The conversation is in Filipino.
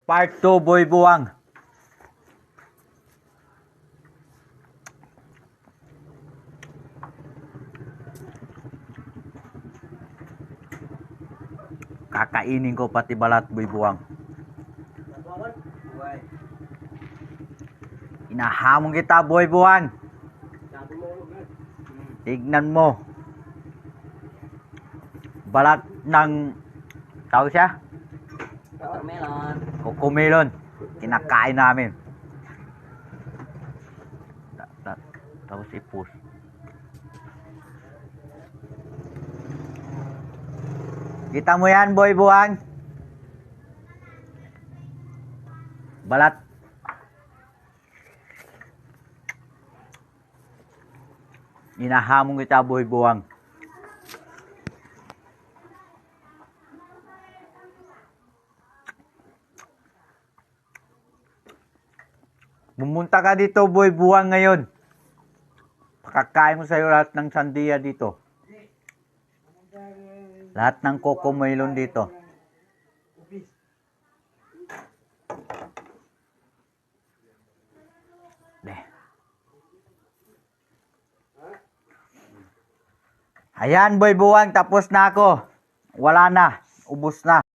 Part 2, Boy Buwang. Kakainin ko pati balat, Boy Buwang. Inahamon kita, Boy Buwang. Tignan mo. Balat ng tawag siya? Watermelon. Cocomelon. Kinakain namin. Tapos ipus. Kita mo yan, Boy Buwang? Balat. Inahamon kita, Boy Buwang. Pumunta ka dito, Boy Buwang, ngayon. Pakakain mo sa'yo lahat ng sandiya dito. Lahat ng cocomelon dito. Ayan, Boy Buwang, tapos na ako. Wala na. Ubos na.